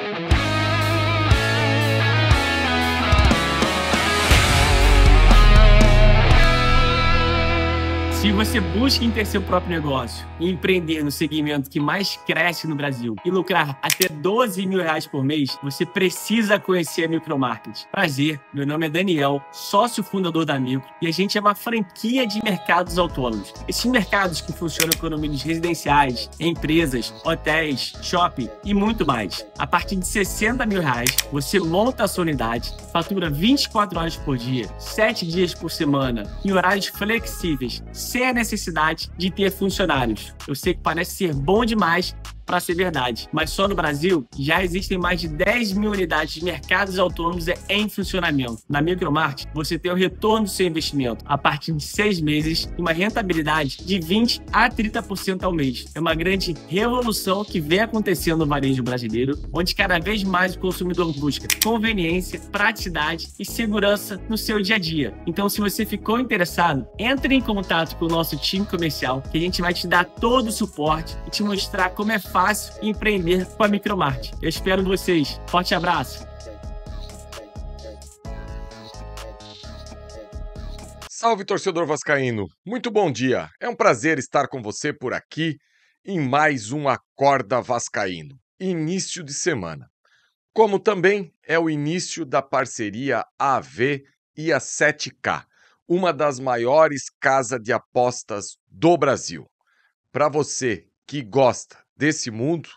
Se você busca em ter seu próprio negócio e empreender no segmento que mais cresce no Brasil e lucrar até R$ 12.000 por mês, você precisa conhecer a Micromarket. Prazer, meu nome é Daniel, sócio fundador da Micro, e a gente é uma franquia de mercados autônomos. Esses mercados que funcionam com condomínios residenciais, empresas, hotéis, shopping e muito mais. A partir de R$ 60.000, você monta a sua unidade, fatura 24 horas por dia, 7 dias por semana, em horários flexíveis, sem a necessidade de ter funcionários. Eu sei que parece ser bom demais para ser verdade, mas só no Brasil já existem mais de 10.000 unidades de mercados autônomos em funcionamento. Na Micromarket, você tem o retorno do seu investimento a partir de 6 meses e uma rentabilidade de 20% a 30% ao mês. É uma grande revolução que vem acontecendo no varejo brasileiro, onde cada vez mais o consumidor busca conveniência, praticidade e segurança no seu dia a dia. Então, se você ficou interessado, entre em contato com o nosso time comercial, que a gente vai te dar todo o suporte e te mostrar como é fácil empreender com a Micromarket. Eu espero vocês. Forte abraço. Salve, torcedor vascaíno. Muito bom dia. É um prazer estar com você por aqui em mais um Acorda Vascaíno. Início de semana. Como também é o início da parceria AV e a 7K, uma das maiores casas de apostas do Brasil. Para você que gosta desse mundo,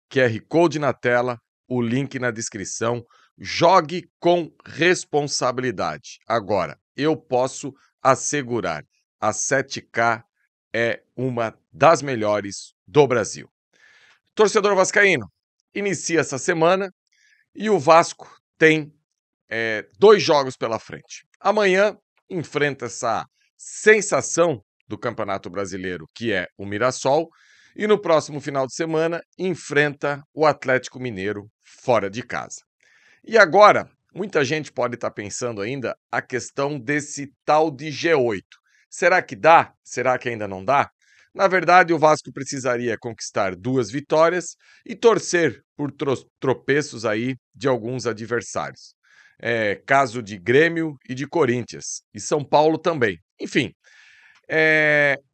QR Code na tela, o link na descrição. Jogue com responsabilidade. Agora, eu posso assegurar, a 7K é uma das melhores do Brasil. Torcedor vascaíno, inicia essa semana e o Vasco tem 2 jogos pela frente. Amanhã enfrenta essa sensação do Campeonato Brasileiro, que é o Mirassol, e no próximo final de semana enfrenta o Atlético Mineiro fora de casa. E agora, muita gente pode estar pensando ainda a questão desse tal de G8. Será que dá? Será que ainda não dá? Na verdade, o Vasco precisaria conquistar 2 vitórias e torcer por tropeços aí de alguns adversários. Caso de Grêmio e de Corinthians, e São Paulo também. Enfim,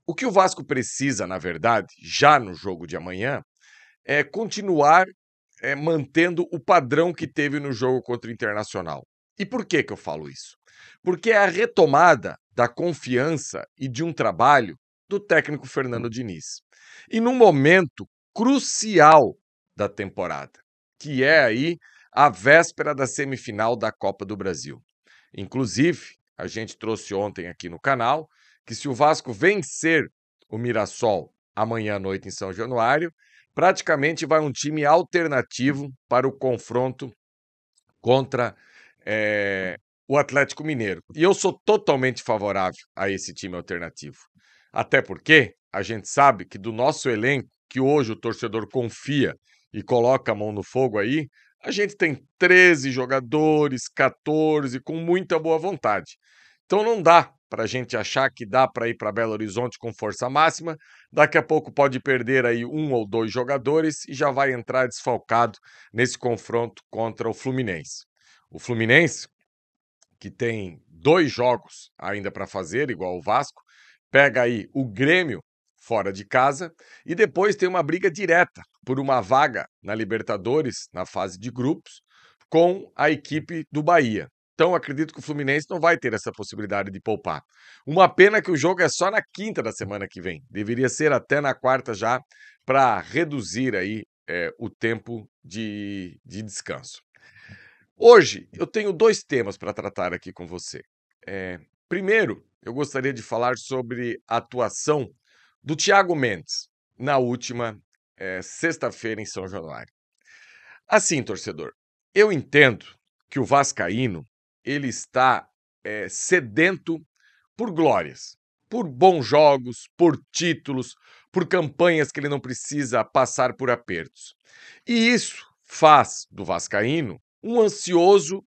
o que o Vasco precisa, na verdade, já no jogo de amanhã, é continuar mantendo o padrão que teve no jogo contra o Internacional. E por que eu falo isso? Porque é a retomada da confiança e de um trabalho do técnico Fernando Diniz. E num momento crucial da temporada, que é aí a véspera da semifinal da Copa do Brasil. Inclusive, a gente trouxe ontem aqui no canal que se o Vasco vencer o Mirassol amanhã à noite em São Januário, praticamente vai um time alternativo para o confronto contra o Atlético Mineiro. E eu sou totalmente favorável a esse time alternativo. Até porque a gente sabe que do nosso elenco, que hoje o torcedor confia e coloca a mão no fogo aí, a gente tem 13 jogadores, 14, com muita boa vontade. Então não dá para a gente achar que dá para ir para Belo Horizonte com força máxima, daqui a pouco pode perder aí 1 ou 2 jogadores e já vai entrar desfalcado nesse confronto contra o Fluminense. O Fluminense, que tem 2 jogos ainda para fazer, igual o Vasco, pega aí o Grêmio fora de casa e depois tem uma briga direta por uma vaga na Libertadores, na fase de grupos, com a equipe do Bahia. Então, acredito que o Fluminense não vai ter essa possibilidade de poupar. Uma pena que o jogo é só na quinta da semana que vem. Deveria ser até na quarta já, para reduzir aí o tempo de descanso. Hoje, eu tenho 2 temas para tratar aqui com você. Primeiro, eu gostaria de falar sobre a atuação do Thiago Mendes na última sexta-feira em São Januário. Assim, torcedor, eu entendo que o vascaíno ele está sedento por glórias, por bons jogos, por títulos, por campanhas que ele não precisa passar por apertos. E isso faz do vascaíno um ansioso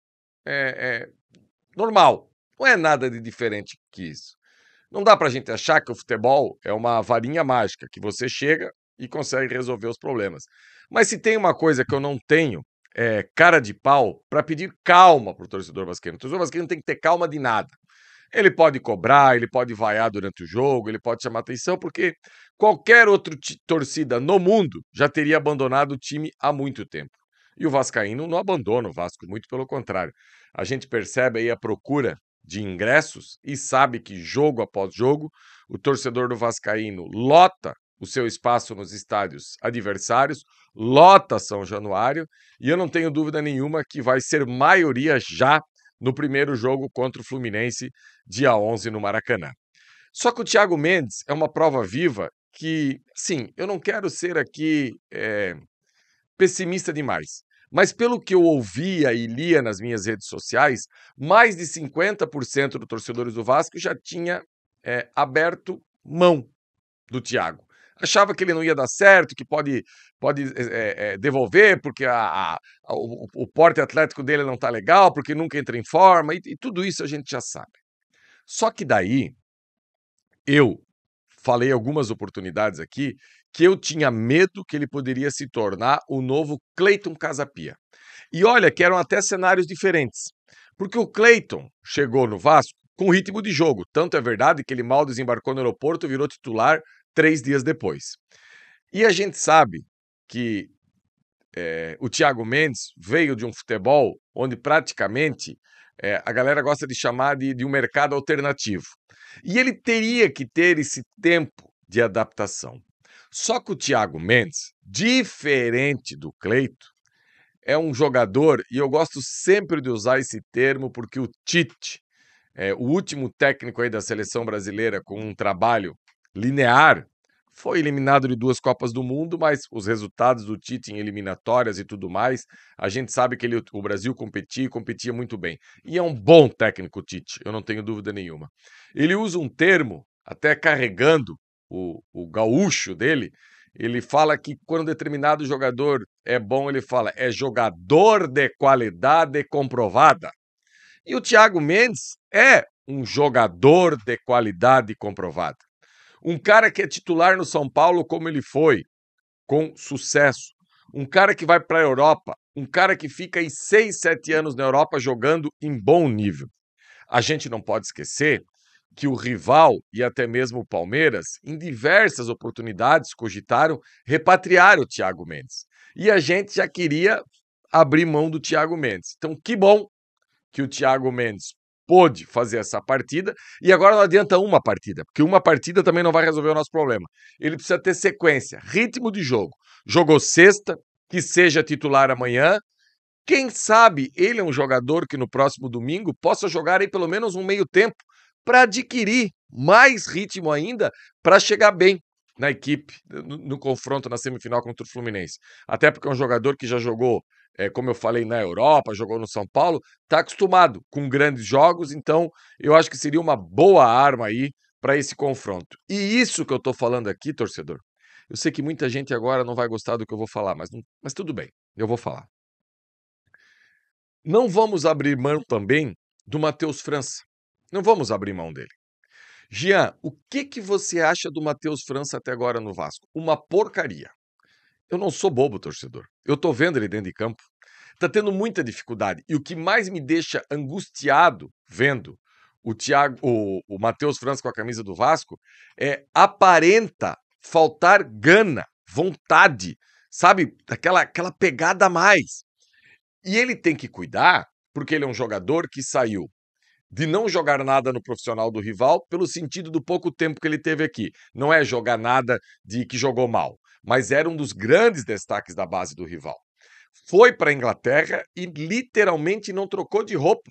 normal. Não é nada de diferente que isso. Não dá para a gente achar que o futebol é uma varinha mágica, que você chega e consegue resolver os problemas. Mas se tem uma coisa que eu não tenho, cara de pau para pedir calma para o torcedor vascaíno. O torcedor vascaíno tem que ter calma de nada. Ele pode cobrar, ele pode vaiar durante o jogo, ele pode chamar atenção, porque qualquer outra torcida no mundo já teria abandonado o time há muito tempo. E o vascaíno não abandona o Vasco, muito pelo contrário. A gente percebe aí a procura de ingressos e sabe que jogo após jogo, o torcedor do vascaíno lota o seu espaço nos estádios adversários, lota São Januário, e eu não tenho dúvida nenhuma que vai ser maioria já no primeiro jogo contra o Fluminense, dia 11 no Maracanã. Só que o Thiago Mendes é uma prova viva que, sim, eu não quero ser aqui pessimista demais, mas pelo que eu ouvia e lia nas minhas redes sociais, mais de 50% dos torcedores do Vasco já tinha aberto mão do Thiago. Achava que ele não ia dar certo, que pode devolver, porque o porte atlético dele não está legal, porque nunca entra em forma, e tudo isso a gente já sabe. Só que daí, eu falei algumas oportunidades aqui, que eu tinha medo que ele poderia se tornar o novo Cleiton Casapia. E olha que eram até cenários diferentes, porque o Cleiton chegou no Vasco com ritmo de jogo, tanto é verdade que ele mal desembarcou no aeroporto e virou titular 3 dias depois. E a gente sabe que o Thiago Mendes veio de um futebol onde praticamente a galera gosta de chamar de um mercado alternativo. E ele teria que ter esse tempo de adaptação. Só que o Thiago Mendes, diferente do Cleito, é um jogador, e eu gosto sempre de usar esse termo, porque o Tite, o último técnico aí da seleção brasileira com um trabalho linear, foi eliminado de 2 Copas do Mundo, mas os resultados do Tite em eliminatórias e tudo mais, a gente sabe que o Brasil competia e competia muito bem. E é um bom técnico, o Tite, eu não tenho dúvida nenhuma. Ele usa um termo, até carregando o gaúcho dele, ele fala que quando determinado jogador é bom, ele fala, é jogador de qualidade comprovada. E o Thiago Mendes é um jogador de qualidade comprovada. Um cara que é titular no São Paulo como ele foi, com sucesso. Um cara que vai para a Europa, um cara que fica aí 6, 7 anos na Europa jogando em bom nível. A gente não pode esquecer que o rival e até mesmo o Palmeiras, em diversas oportunidades, cogitaram repatriar o Thiago Mendes. E a gente já queria abrir mão do Thiago Mendes. Então, que bom que o Thiago Mendes pôde fazer essa partida, e agora não adianta uma partida, porque uma partida também não vai resolver o nosso problema. Ele precisa ter sequência, ritmo de jogo. Jogou sexta, que seja titular amanhã. Quem sabe ele é um jogador que no próximo domingo possa jogar aí pelo menos um meio tempo para adquirir mais ritmo ainda para chegar bem na equipe, no confronto na semifinal contra o Fluminense. Até porque é um jogador que já jogou, como eu falei, na Europa, jogou no São Paulo, está acostumado com grandes jogos, então eu acho que seria uma boa arma aí para esse confronto. E isso que eu estou falando aqui, torcedor, eu sei que muita gente agora não vai gostar do que eu vou falar, mas tudo bem, eu vou falar. Não vamos abrir mão também do Matheus França. Não vamos abrir mão dele. Jean, o que você acha do Matheus França até agora no Vasco? Uma porcaria. Eu não sou bobo, torcedor. Eu tô vendo ele dentro de campo. Tá tendo muita dificuldade. E o que mais me deixa angustiado vendo o Matheus França com a camisa do Vasco aparenta faltar gana, vontade, sabe? Aquela pegada a mais. E ele tem que cuidar, porque ele é um jogador que saiu de não jogar nada no profissional do rival, pelo sentido do pouco tempo que ele teve aqui. Não é jogar nada de que jogou mal, mas era um dos grandes destaques da base do rival. Foi para a Inglaterra e literalmente não trocou de roupa.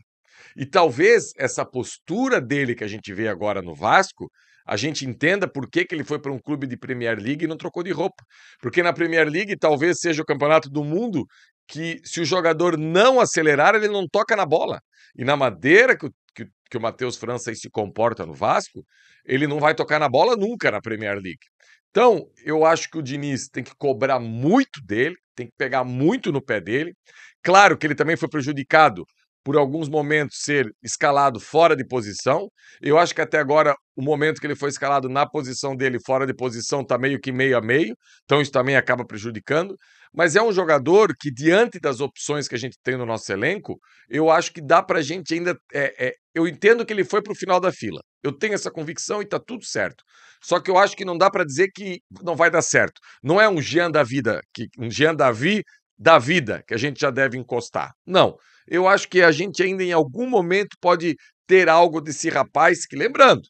E talvez essa postura dele que a gente vê agora no Vasco, a gente entenda por que ele foi para um clube de Premier League e não trocou de roupa. Porque na Premier League talvez seja o campeonato do mundo que, se o jogador não acelerar, ele não toca na bola. E na maneira que o Matheus França aí se comporta no Vasco, ele não vai tocar na bola nunca na Premier League. Então, eu acho que o Diniz tem que cobrar muito dele, tem que pegar muito no pé dele. Claro que ele também foi prejudicado por alguns momentos ser escalado fora de posição. Eu acho que até agora o momento que ele foi escalado na posição dele, fora de posição, está meio que meio a meio. Então isso também acaba prejudicando. mas é um jogador que, diante das opções que a gente tem no nosso elenco, eu acho que dá pra gente ainda. Eu entendo que ele foi pro final da fila. Eu tenho essa convicção e tá tudo certo. Só que eu acho que não dá pra dizer que não vai dar certo. Não é um Jean da vida, um Jean Davi da vida que a gente já deve encostar. Não. Eu acho que a gente ainda em algum momento pode ter algo desse rapaz que, lembrando,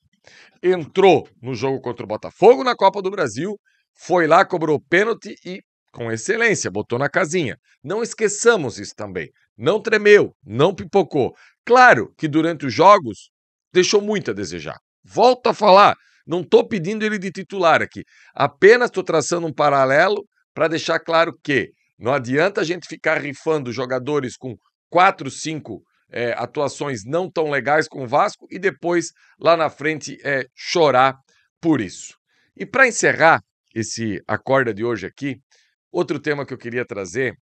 entrou no jogo contra o Botafogo na Copa do Brasil, foi lá, cobrou pênalti e, com excelência, botou na casinha. Não esqueçamos isso também. Não tremeu, não pipocou. Claro que durante os jogos deixou muito a desejar. Volto a falar, não estou pedindo ele de titular aqui. Apenas estou traçando um paralelo para deixar claro que não adianta a gente ficar rifando jogadores com 4, 5 atuações não tão legais com o Vasco e depois, lá na frente, chorar por isso. E para encerrar esse Acorda de hoje aqui, outro tema que eu queria trazer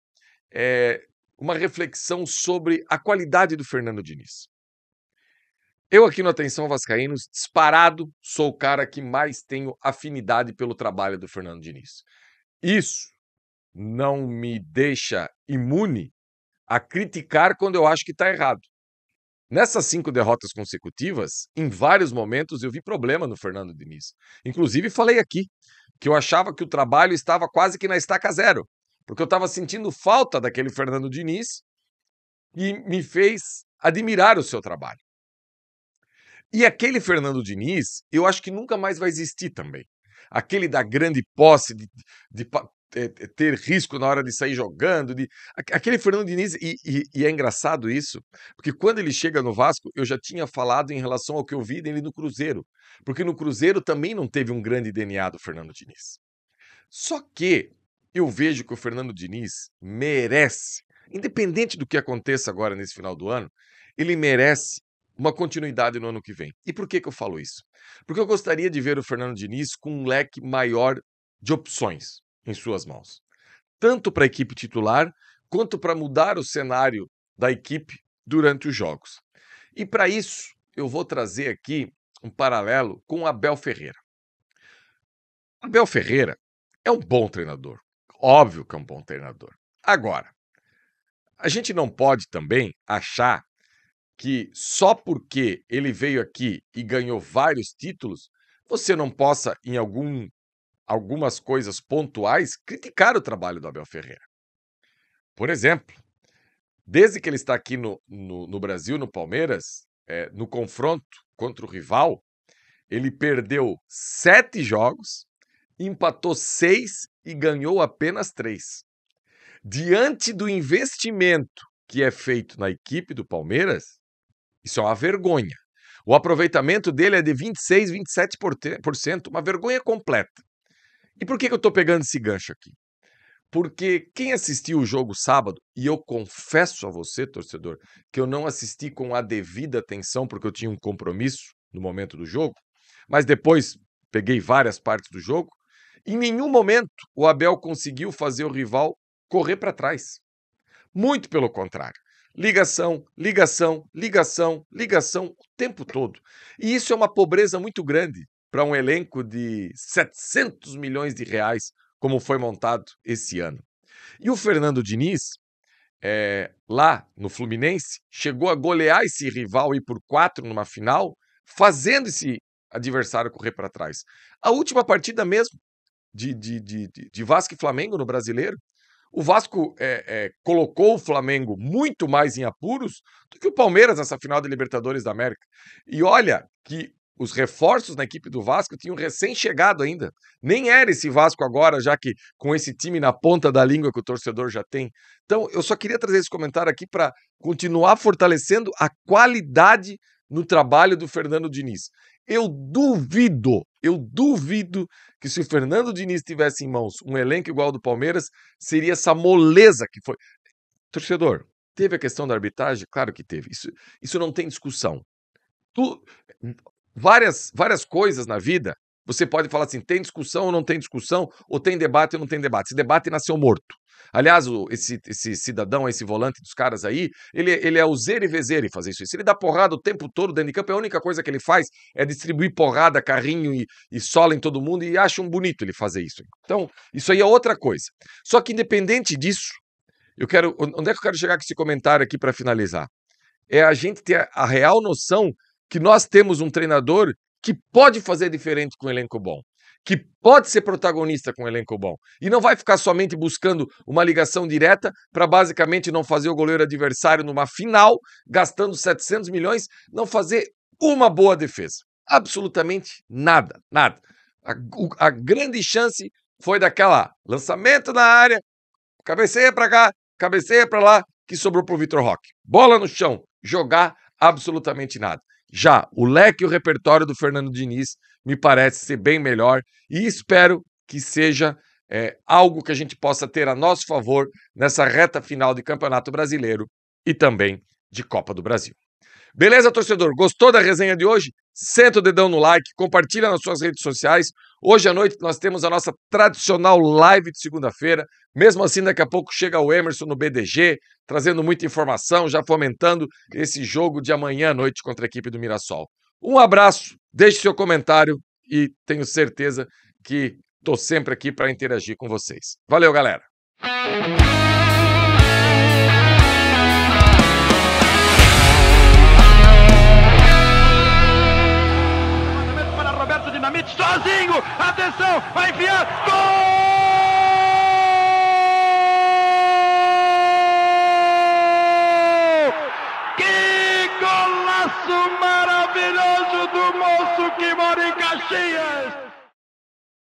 é uma reflexão sobre a qualidade do Fernando Diniz. Eu aqui no Atenção Vascaínos, disparado, sou o cara que mais tenho afinidade pelo trabalho do Fernando Diniz. Isso não me deixa imune a criticar quando eu acho que está errado. Nessas 5 derrotas consecutivas, em vários momentos eu vi problema no Fernando Diniz. Inclusive falei aqui que eu achava que o trabalho estava quase que na estaca zero, porque eu estava sentindo falta daquele Fernando Diniz e me fez admirar o seu trabalho. E aquele Fernando Diniz, eu acho que nunca mais vai existir também. Aquele da grande posse, de ter risco na hora de sair jogando. Aquele Fernando Diniz, e é engraçado isso, porque quando ele chega no Vasco, eu já tinha falado em relação ao que eu vi dele no Cruzeiro. Porque no Cruzeiro também não teve um grande DNA do Fernando Diniz. Só que eu vejo que o Fernando Diniz merece, independente do que aconteça agora nesse final do ano, ele merece uma continuidade no ano que vem. E por que eu falo isso? Porque eu gostaria de ver o Fernando Diniz com um leque maior de opções em suas mãos. Tanto para a equipe titular, quanto para mudar o cenário da equipe durante os jogos. E para isso, eu vou trazer aqui um paralelo com o Abel Ferreira. Abel Ferreira é um bom treinador. Óbvio que é um bom treinador. Agora, a gente não pode também achar que só porque ele veio aqui e ganhou vários títulos, você não possa, em algumas coisas pontuais, criticar o trabalho do Abel Ferreira. Por exemplo, desde que ele está aqui no Brasil, no Palmeiras, no confronto contra o rival, ele perdeu 7 jogos, empatou 6 e ganhou apenas 3. Diante do investimento que é feito na equipe do Palmeiras, isso é uma vergonha. O aproveitamento dele é de 26%, 27%, uma vergonha completa. E por que eu estou pegando esse gancho aqui? Porque quem assistiu o jogo sábado, e eu confesso a você, torcedor, que eu não assisti com a devida atenção, porque eu tinha um compromisso no momento do jogo, mas depois peguei várias partes do jogo, em nenhum momento o Abel conseguiu fazer o rival correr para trás. Muito pelo contrário. Ligação, ligação, ligação, ligação o tempo todo. E isso é uma pobreza muito grande para um elenco de 700 milhões de reais, como foi montado esse ano. E o Fernando Diniz, lá no Fluminense, chegou a golear esse rival aí por 4 numa final, fazendo esse adversário correr para trás. A última partida mesmo de Vasco e Flamengo no Brasileiro, o Vasco colocou o Flamengo muito mais em apuros do que o Palmeiras nessa final de Libertadores da América. E olha que os reforços na equipe do Vasco tinham recém-chegado ainda. Nem era esse Vasco agora, já que com esse time na ponta da língua que o torcedor já tem. Então, eu só queria trazer esse comentário aqui para continuar fortalecendo a qualidade no trabalho do Fernando Diniz. Eu duvido que se o Fernando Diniz tivesse em mãos um elenco igual ao do Palmeiras, seria essa moleza que foi. Torcedor, teve a questão da arbitragem? Claro que teve. Isso não tem discussão. Várias coisas na vida, você pode falar assim, tem discussão ou não tem discussão, ou tem debate ou não tem debate. Esse debate nasceu morto. Aliás, esse cidadão, esse volante dos caras aí, ele é o zero e vezeiro em fazer isso. Ele dá porrada o tempo todo dentro de campo, a única coisa que ele faz é distribuir porrada, carrinho e sola em todo mundo, e acham bonito ele fazer isso. Então, isso aí é outra coisa. Só que independente disso, onde é que eu quero chegar com esse comentário aqui para finalizar? É a gente ter a real noção que nós temos um treinador que pode fazer diferente com um elenco bom, que pode ser protagonista com um elenco bom, e não vai ficar somente buscando uma ligação direta para basicamente não fazer o goleiro adversário numa final, gastando 700 milhões, não fazer uma boa defesa. Absolutamente nada, nada. A grande chance foi daquela lançamento na área, cabeceia para cá, cabeceia para lá, que sobrou para o Vitor Roque. Bola no chão, jogar absolutamente nada. Já o leque e o repertório do Fernando Diniz me parece ser bem melhor e espero que seja algo que a gente possa ter a nosso favor nessa reta final de Campeonato Brasileiro e também de Copa do Brasil. Beleza, torcedor? Gostou da resenha de hoje? Senta o dedão no like, compartilha nas suas redes sociais. Hoje à noite nós temos a nossa tradicional live de segunda-feira. Mesmo assim, daqui a pouco chega o Emerson no BDG, trazendo muita informação, já fomentando esse jogo de amanhã à noite contra a equipe do Mirassol. Um abraço, deixe seu comentário e tenho certeza que estou sempre aqui para interagir com vocês. Valeu, galera! Sozinho, atenção, vai enfiar, gol! Que golaço maravilhoso do moço que mora em Caxias!